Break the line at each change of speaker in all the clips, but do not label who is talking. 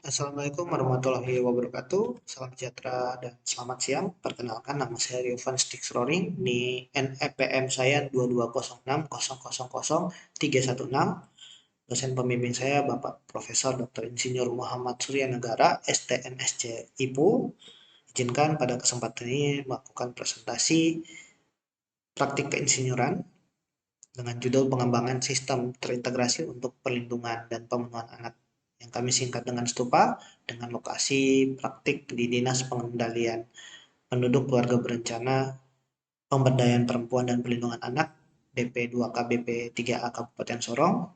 Assalamualaikum warahmatullahi wabarakatuh. Salam sejahtera dan selamat siang. Perkenalkan, nama saya Riovan Stixroring. Ini NEPM saya 2206000316. Dosen pembimbing saya Bapak Profesor Dr. Insinyur Muhammad Surya Negara, STMSC IPU. Izinkan pada kesempatan ini melakukan presentasi praktik keinsinyuran dengan judul pengembangan sistem terintegrasi untuk perlindungan dan pemenuhan anak yang kami singkat dengan Stupa, dengan lokasi praktik di Dinas Pengendalian Penduduk Keluarga Berencana Pemberdayaan Perempuan dan Perlindungan Anak DP2 KBP 3A Kabupaten Sorong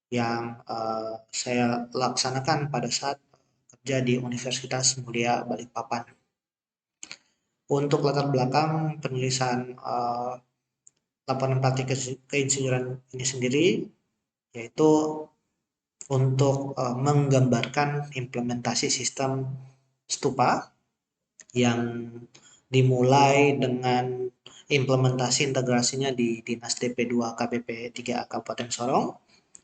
yang saya laksanakan pada saat kerja di Universitas Mulia Balikpapan. Untuk latar belakang penulisan laporan praktik keinsinyuran ini sendiri, yaitu untuk menggambarkan implementasi sistem Stupa yang dimulai dengan implementasi integrasinya di Dinas DP2 KPP 3A Kabupaten Sorong,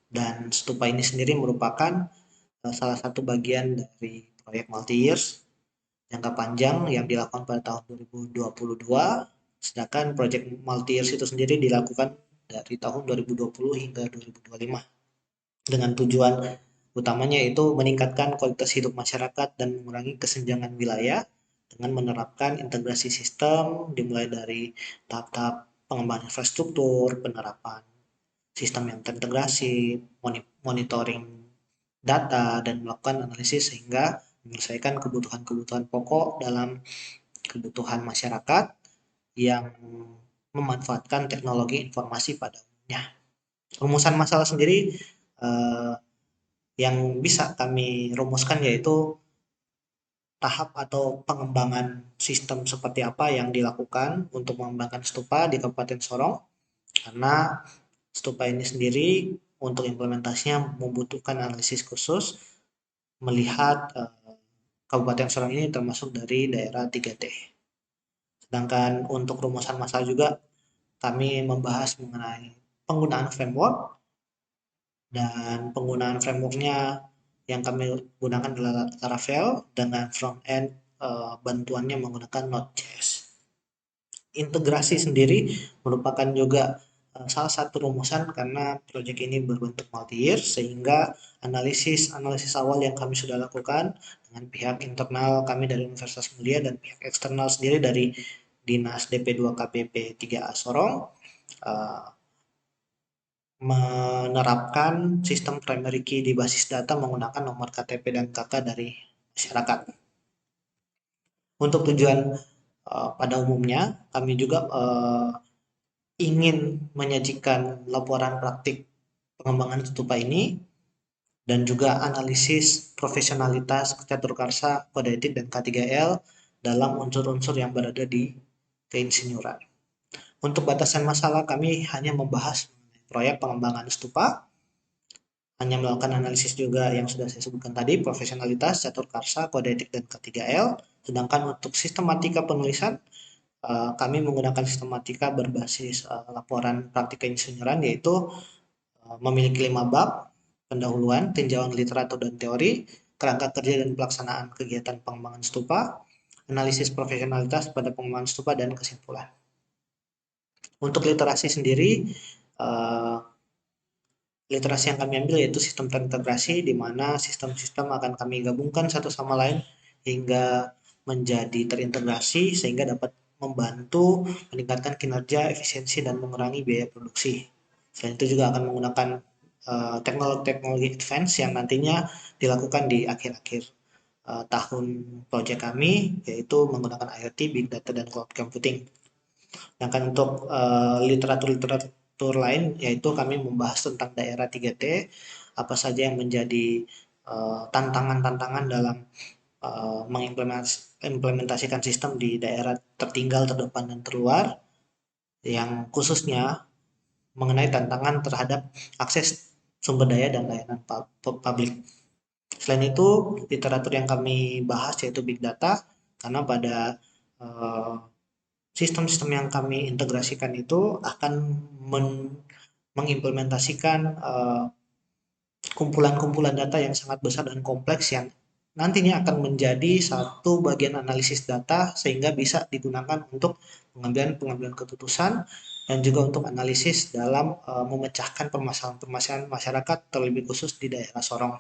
dan Stupa ini sendiri merupakan salah satu bagian dari proyek multi-years jangka panjang yang dilakukan pada tahun 2022, sedangkan proyek multi-years itu sendiri dilakukan dari tahun 2020 hingga 2025 dengan tujuan utamanya yaitu meningkatkan kualitas hidup masyarakat dan mengurangi kesenjangan wilayah dengan menerapkan integrasi sistem dimulai dari tahap-tahap pengembangan infrastruktur, penerapan sistem yang terintegrasi, monitoring data, dan melakukan analisis sehingga menyelesaikan kebutuhan-kebutuhan pokok dalam kebutuhan masyarakat yang memanfaatkan teknologi informasi pada umumnya. Rumusan masalah sendiri eh, yang bisa kami rumuskan yaitu tahap atau pengembangan sistem seperti apa yang dilakukan untuk mengembangkan stupa di Kabupaten Sorong, karena stupa ini sendiri untuk implementasinya membutuhkan analisis khusus melihat Kabupaten Sorong ini termasuk dari daerah 3T. Sedangkan untuk rumusan masalah juga kami membahas mengenai penggunaan framework, dan penggunaan frameworknya yang kami gunakan adalah Laravel dengan front end bantuannya menggunakan Node.js. Integrasi sendiri merupakan juga salah satu rumusan karena proyek ini berbentuk multi-year, sehingga analisis awal yang kami sudah lakukan dengan pihak internal kami dari Universitas Mulia dan pihak eksternal sendiri dari Dinas DP2 KPP 3A Sorong menerapkan sistem primary key di basis data menggunakan nomor KTP dan KK dari masyarakat. Untuk tujuan pada umumnya, kami juga ingin menyajikan laporan praktik pengembangan stupa ini dan juga analisis profesionalitas caturkarsa, kode etik, dan K3L dalam unsur-unsur yang berada di keinsinyuran. Untuk batasan masalah, kami hanya membahas proyek pengembangan stupa, hanya melakukan analisis juga yang sudah saya sebutkan tadi, profesionalitas, catur karsa, kode etik, dan K3L. Sedangkan untuk sistematika penulisan, kami menggunakan sistematika berbasis laporan praktik keinsinyuran, yaitu memiliki 5 bab: pendahuluan, tinjauan literatur dan teori, kerangka kerja dan pelaksanaan kegiatan pengembangan stupa, analisis profesionalitas pada pengembangan stupa, dan kesimpulan. Untuk literasi sendiri, literasi yang kami ambil yaitu sistem terintegrasi, di mana sistem-sistem akan kami gabungkan satu sama lain hingga menjadi terintegrasi sehingga dapat membantu meningkatkan kinerja, efisiensi, dan mengurangi biaya produksi. Selain itu juga akan menggunakan teknologi-teknologi advance yang nantinya dilakukan di akhir-akhir tahun proyek kami, yaitu menggunakan IoT, Big Data, dan Cloud Computing. Sedangkan untuk literatur lain, yaitu kami membahas tentang daerah 3T, apa saja yang menjadi tantangan-tantangan dalam mengimplementasikan sistem di daerah tertinggal, terdepan, dan terluar, yang khususnya mengenai tantangan terhadap akses sumber daya dan layanan publik. Selain itu, literatur yang kami bahas yaitu Big Data, karena pada sistem-sistem yang kami integrasikan itu akan mengimplementasikan kumpulan-kumpulan data yang sangat besar dan kompleks yang nantinya akan menjadi satu bagian analisis data sehingga bisa digunakan untuk pengambilan keputusan dan juga untuk analisis dalam memecahkan permasalahan-permasalahan masyarakat terlebih khusus di daerah Sorong.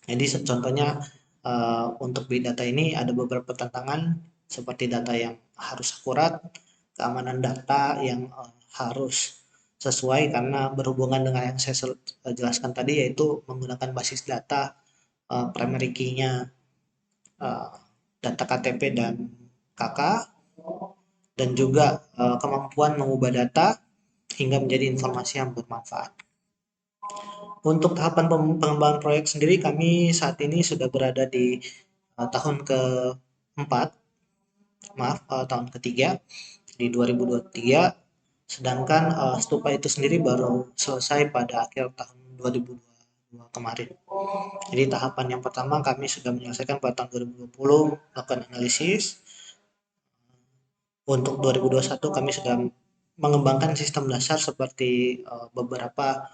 Jadi contohnya untuk big data ini ada beberapa tantangan seperti data yang harus akurat, keamanan data yang harus sesuai karena berhubungan dengan yang saya jelaskan tadi yaitu menggunakan basis data primary key-nya data KTP dan KK dan juga kemampuan mengubah data hingga menjadi informasi yang bermanfaat. Untuk tahapan pengembangan proyek sendiri kami saat ini sudah berada di tahun keempat, tahun ketiga di 2023, sedangkan stupa itu sendiri baru selesai pada akhir tahun 2022 kemarin. Jadi tahapan yang pertama kami sudah menyelesaikan pada tahun 2020 melakukan analisis. Untuk 2021 kami sudah mengembangkan sistem dasar seperti beberapa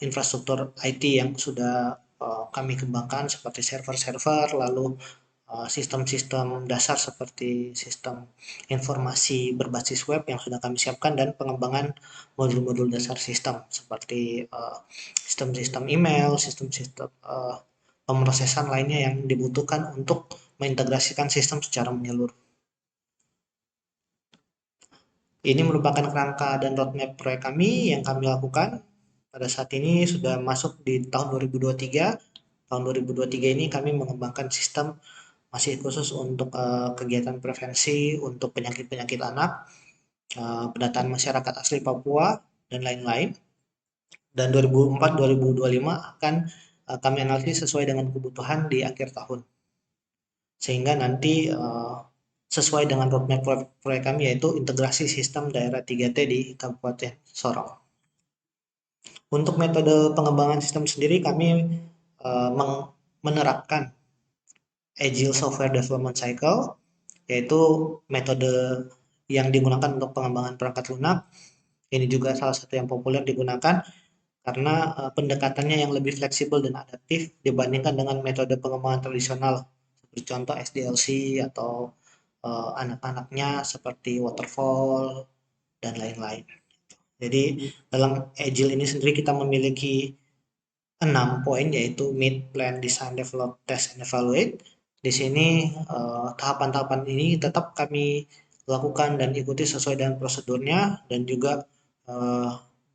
infrastruktur IT yang sudah kami kembangkan seperti server-server, lalu sistem-sistem dasar seperti sistem informasi berbasis web yang sudah kami siapkan dan pengembangan modul-modul dasar sistem seperti sistem-sistem email, sistem-sistem pemrosesan lainnya yang dibutuhkan untuk mengintegrasikan sistem secara menyeluruh. Ini merupakan kerangka dan roadmap proyek kami yang kami lakukan. Pada saat ini sudah masuk di tahun 2023. Tahun 2023 ini kami mengembangkan sistem masih khusus untuk kegiatan prevensi untuk penyakit-penyakit anak, pendataan masyarakat asli Papua, dan lain-lain. Dan 2004-2025 akan kami analisis sesuai dengan kebutuhan di akhir tahun. Sehingga nanti sesuai dengan roadmap proyek kami yaitu integrasi sistem daerah 3T di Kabupaten Sorong. Untuk metode pengembangan sistem sendiri kami menerapkan Agile Software Development Cycle, yaitu metode yang digunakan untuk pengembangan perangkat lunak. Ini juga salah satu yang populer digunakan karena pendekatannya yang lebih fleksibel dan adaptif dibandingkan dengan metode pengembangan tradisional seperti contoh SDLC atau anak-anaknya seperti waterfall dan lain-lain. Jadi dalam Agile ini sendiri kita memiliki 6 poin yaitu Meet, Plan, Design, Develop, Test, and Evaluate. Di sini tahapan-tahapan ini tetap kami lakukan dan ikuti sesuai dengan prosedurnya dan juga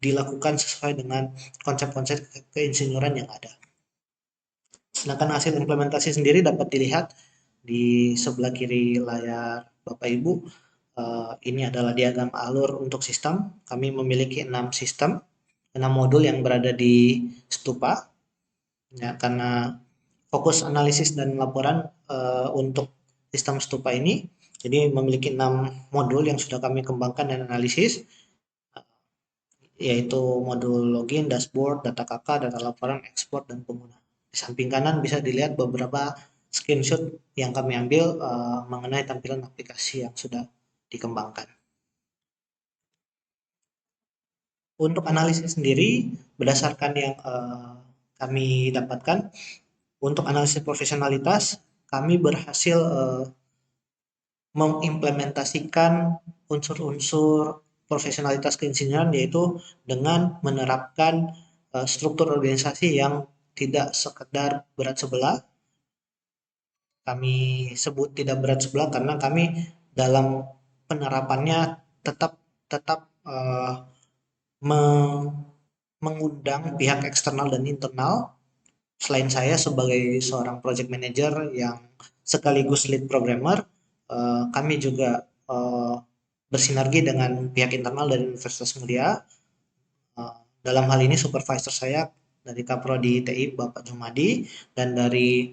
dilakukan sesuai dengan konsep-konsep keinsinyuran yang ada. Sedangkan hasil implementasi sendiri dapat dilihat di sebelah kiri layar Bapak Ibu. Ini adalah diagram alur untuk sistem. Kami memiliki 6 sistem, 6 modul yang berada di stupa. Ya, karena fokus analisis dan laporan untuk sistem stupa ini, jadi memiliki 6 modul yang sudah kami kembangkan dan analisis, yaitu modul login, dashboard, data KK, data laporan, ekspor, dan pengguna. Di samping kanan bisa dilihat beberapa screenshot yang kami ambil mengenai tampilan aplikasi yang sudah dikembangkan. Untuk analisis sendiri, berdasarkan yang kami dapatkan, untuk analisis profesionalitas, kami berhasil mengimplementasikan unsur-unsur profesionalitas keinsinyuran yaitu dengan menerapkan struktur organisasi yang tidak sekedar berat sebelah. Kami sebut tidak berat sebelah karena kami dalam penerapannya tetap mengundang pihak eksternal dan internal. Selain saya sebagai seorang project manager yang sekaligus lead programmer, kami juga bersinergi dengan pihak internal dari Universitas Mulia. Dalam hal ini supervisor saya dari Kaprodi TI Bapak Jumadi dan dari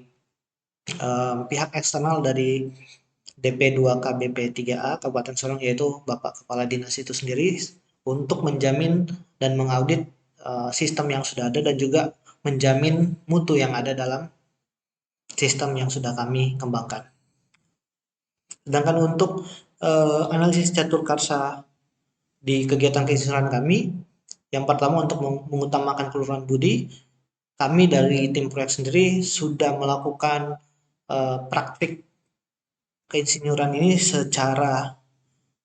pihak eksternal dari DP2 KBP 3A Kabupaten Sorong yaitu Bapak Kepala Dinas itu sendiri untuk menjamin dan mengaudit sistem yang sudah ada dan juga menjamin mutu yang ada dalam sistem yang sudah kami kembangkan. Sedangkan untuk analisis catur karsa di kegiatan keinsinyuran kami, yang pertama untuk mengutamakan keluhuran budi, kami dari tim proyek sendiri sudah melakukan praktik keinsinyuran ini secara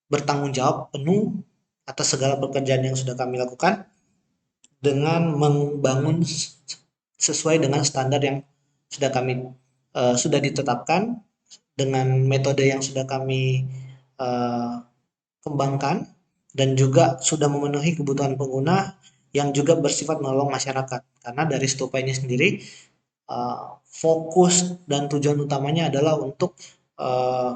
bertanggung jawab penuh atas segala pekerjaan yang sudah kami lakukan dengan membangun sesuai dengan standar yang sudah ditetapkan dengan metode yang sudah kami uh, kembangkan dan juga sudah memenuhi kebutuhan pengguna yang juga bersifat menolong masyarakat. Karena dari Stupa ini sendiri fokus dan tujuan utamanya adalah untuk uh,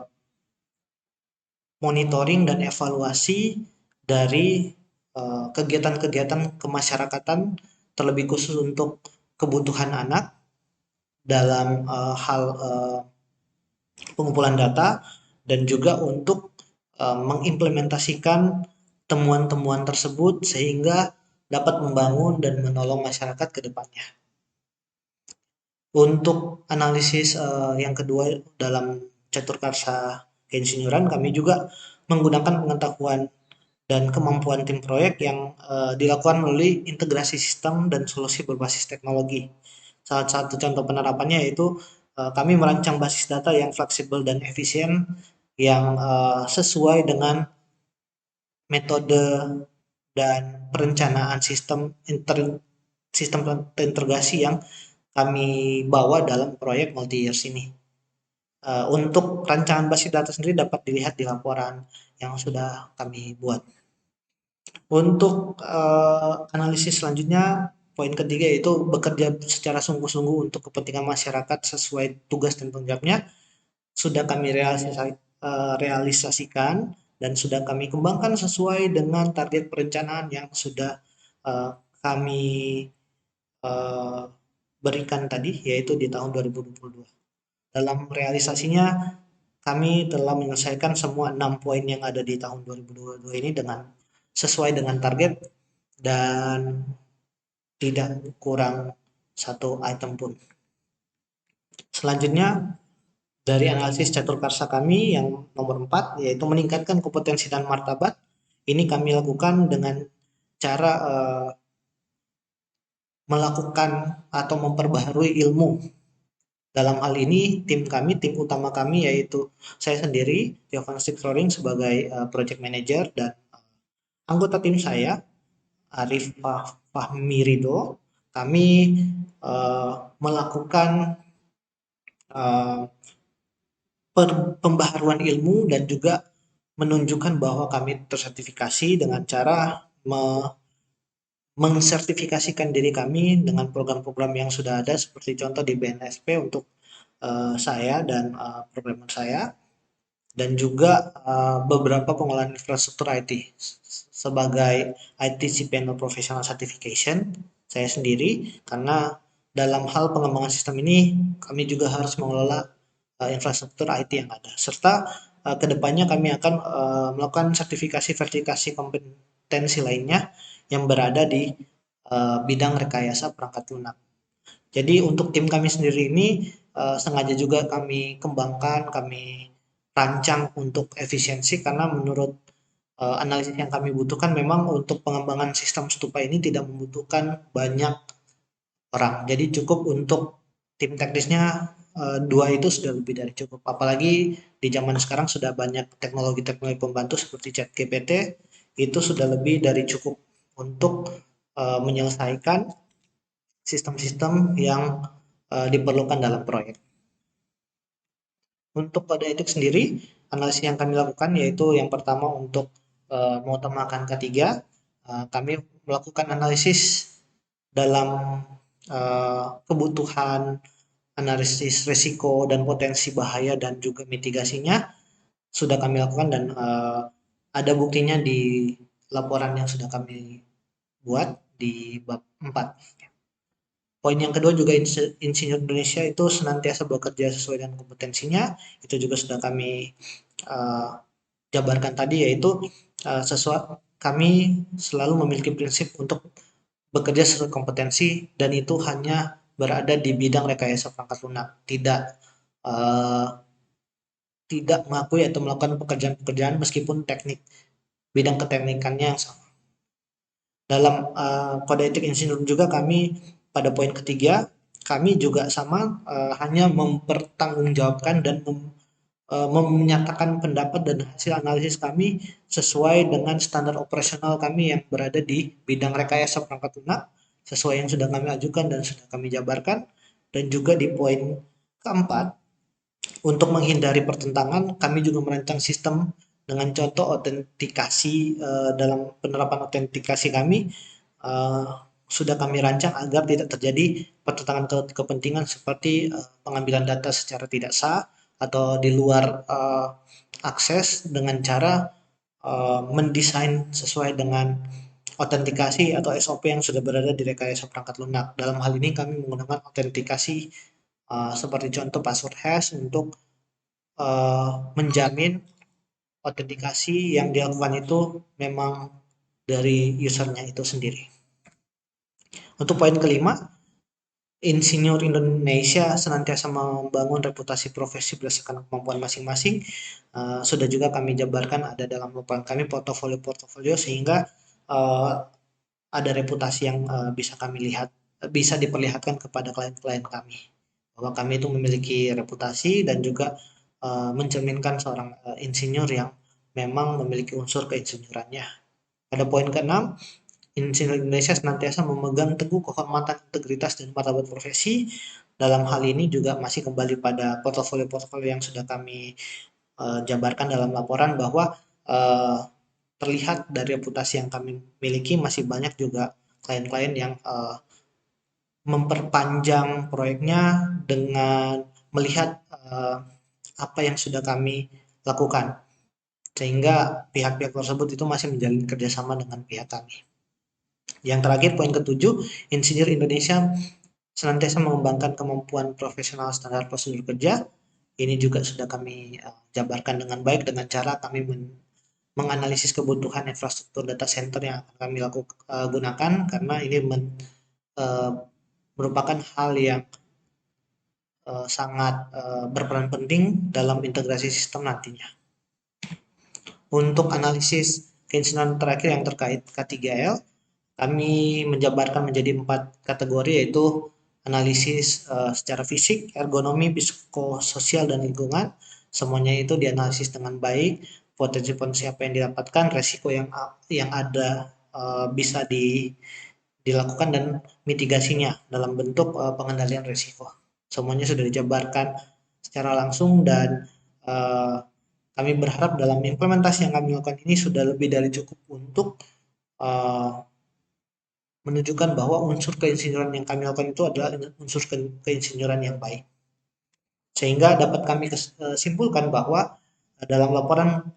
monitoring dan evaluasi dari kegiatan-kegiatan kemasyarakatan terlebih khusus untuk kebutuhan anak dalam hal pengumpulan data dan juga untuk mengimplementasikan temuan-temuan tersebut sehingga dapat membangun dan menolong masyarakat ke depannya. Untuk analisis yang kedua dalam catur karsa keinsinyuran, kami juga menggunakan pengetahuan dan kemampuan tim proyek yang dilakukan melalui integrasi sistem dan solusi berbasis teknologi. Salah satu contoh penerapannya yaitu kami merancang basis data yang fleksibel dan efisien yang sesuai dengan metode dan perencanaan sistem integrasi yang kami bawa dalam proyek multi years ini. Untuk rancangan basis data sendiri dapat dilihat di laporan yang sudah kami buat. Untuk analisis selanjutnya, poin ketiga yaitu bekerja secara sungguh-sungguh untuk kepentingan masyarakat sesuai tugas dan tanggung jawabnya sudah kami realisasikan dan sudah kami kembangkan sesuai dengan target perencanaan yang sudah uh, kami uh, berikan tadi, yaitu di tahun 2022. Dalam realisasinya, kami telah menyelesaikan semua 6 poin yang ada di tahun 2022 ini dengan sesuai dengan target dan tidak kurang satu item pun. Selanjutnya, dari analisis catur karsa kami yang nomor 4, yaitu meningkatkan kompetensi dan martabat. Ini kami lakukan dengan cara melakukan atau memperbaharui ilmu. Dalam hal ini, tim utama kami yaitu saya sendiri, Jovan Roring sebagai project manager dan anggota tim saya, Arif Fahmi Ridho, kami melakukan pembaharuan ilmu dan juga menunjukkan bahwa kami tersertifikasi dengan cara mensertifikasikan diri kami dengan program-program yang sudah ada seperti contoh di BNSP untuk saya dan programmer saya dan juga beberapa pengolahan infrastruktur IT sebagai IT CPNO Professional Certification saya sendiri karena dalam hal pengembangan sistem ini kami juga harus mengelola infrastruktur IT yang ada serta kedepannya kami akan melakukan sertifikasi-verifikasi kompetensi lainnya yang berada di bidang rekayasa perangkat lunak. Jadi untuk tim kami sendiri ini sengaja juga kami kembangkan, kami rancang untuk efisiensi karena menurut analisis yang kami butuhkan memang untuk pengembangan sistem stupa ini tidak membutuhkan banyak orang. Jadi cukup untuk tim teknisnya dua itu sudah lebih dari cukup. Apalagi di zaman sekarang sudah banyak teknologi-teknologi pembantu seperti ChatGPT itu sudah lebih dari cukup untuk menyelesaikan sistem-sistem yang diperlukan dalam proyek. Untuk kode etik sendiri, analisis yang kami lakukan yaitu yang pertama untuk mengutamakan ketiga, kami melakukan analisis dalam kebutuhan analisis risiko dan potensi bahaya dan juga mitigasinya sudah kami lakukan dan ada buktinya di laporan yang sudah kami buat di bab 4. Poin yang kedua juga insinyur Indonesia itu senantiasa bekerja sesuai dengan kompetensinya. Itu juga sudah kami jabarkan tadi yaitu kami selalu memiliki prinsip untuk bekerja sesuai kompetensi dan itu hanya berada di bidang rekayasa perangkat lunak, tidak mengakui atau melakukan pekerjaan-pekerjaan meskipun teknik bidang keteknikannya yang sama. Dalam kode etik insinyur juga kami pada poin ketiga, kami juga sama hanya mempertanggungjawabkan dan menyatakan pendapat dan hasil analisis kami sesuai dengan standar operasional kami yang berada di bidang rekayasa perangkat lunak sesuai yang sudah kami ajukan dan sudah kami jabarkan. Dan juga di poin keempat, untuk menghindari pertentangan, kami juga merancang sistem dengan contoh autentikasi. Dalam penerapan autentikasi kami eh, sudah kami rancang agar tidak terjadi pertentangan kepentingan seperti pengambilan data secara tidak sah atau di luar akses dengan cara mendesain sesuai dengan autentikasi atau SOP yang sudah berada di rekayasa perangkat lunak. Dalam hal ini kami menggunakan autentikasi seperti contoh password hash untuk menjamin autentikasi yang dilakukan itu memang dari usernya itu sendiri. Untuk poin kelima, Insinyur Indonesia senantiasa membangun reputasi profesi berdasarkan kemampuan masing-masing. Sudah juga kami jabarkan ada dalam laporan kami portofolio sehingga ada reputasi yang bisa diperlihatkan kepada klien-klien kami bahwa kami itu memiliki reputasi dan juga mencerminkan seorang insinyur yang memang memiliki unsur keinsinyurannya. Pada poin keenam, Insinyur Indonesia senantiasa memegang teguh kehormatan, integritas, dan martabat profesi. Dalam hal ini juga masih kembali pada portofolio-portofolio yang sudah kami jabarkan dalam laporan bahwa terlihat dari reputasi yang kami miliki masih banyak juga klien-klien yang memperpanjang proyeknya dengan melihat apa yang sudah kami lakukan, sehingga pihak-pihak tersebut itu masih menjalin kerjasama dengan pihak kami. Yang terakhir, poin ketujuh, Insinyur Indonesia senantiasa mengembangkan kemampuan profesional standar prosedur kerja. Ini juga sudah kami jabarkan dengan baik dengan cara kami menganalisis kebutuhan infrastruktur data center yang akan kami gunakan, karena ini merupakan hal yang sangat berperan penting dalam integrasi sistem nantinya. Untuk analisis keinsinyuran terakhir yang terkait K3L, kami menjabarkan menjadi 4 kategori, yaitu analisis secara fisik, ergonomi, psikososial, dan lingkungan. Semuanya itu dianalisis dengan baik, potensi-potensi apa yang didapatkan, resiko yang ada bisa dilakukan, dan mitigasinya dalam bentuk pengendalian resiko. Semuanya sudah dijabarkan secara langsung, dan kami berharap dalam implementasi yang kami lakukan ini sudah lebih dari cukup untuk menunjukkan bahwa unsur keinsinyuran yang kami lakukan itu adalah unsur keinsinyuran yang baik. Sehingga dapat kami simpulkan bahwa dalam laporan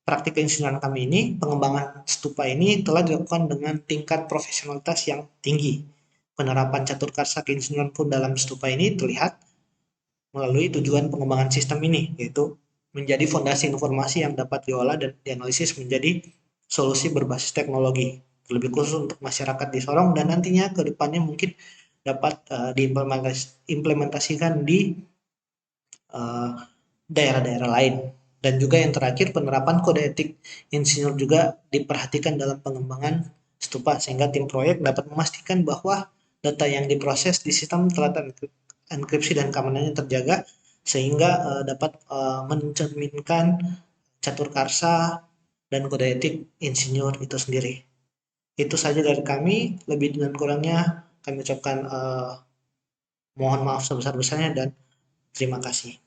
praktik keinsinyuran kami ini, pengembangan stupa ini telah dilakukan dengan tingkat profesionalitas yang tinggi. Penerapan catur karsa keinsinyuran pun dalam stupa ini terlihat melalui tujuan pengembangan sistem ini, yaitu menjadi fondasi informasi yang dapat diolah dan dianalisis menjadi solusi berbasis teknologi, lebih khusus untuk masyarakat di Sorong, dan nantinya ke depannya mungkin dapat diimplementasikan di daerah-daerah lain. Dan juga yang terakhir, penerapan kode etik insinyur juga diperhatikan dalam pengembangan stupa, sehingga tim proyek dapat memastikan bahwa data yang diproses di sistem telah enkripsi dan keamanannya terjaga, sehingga dapat mencerminkan catur karsa dan kode etik insinyur itu sendiri. Itu saja dari kami, lebih dan kurangnya kami ucapkan mohon maaf sebesar-besarnya dan terima kasih.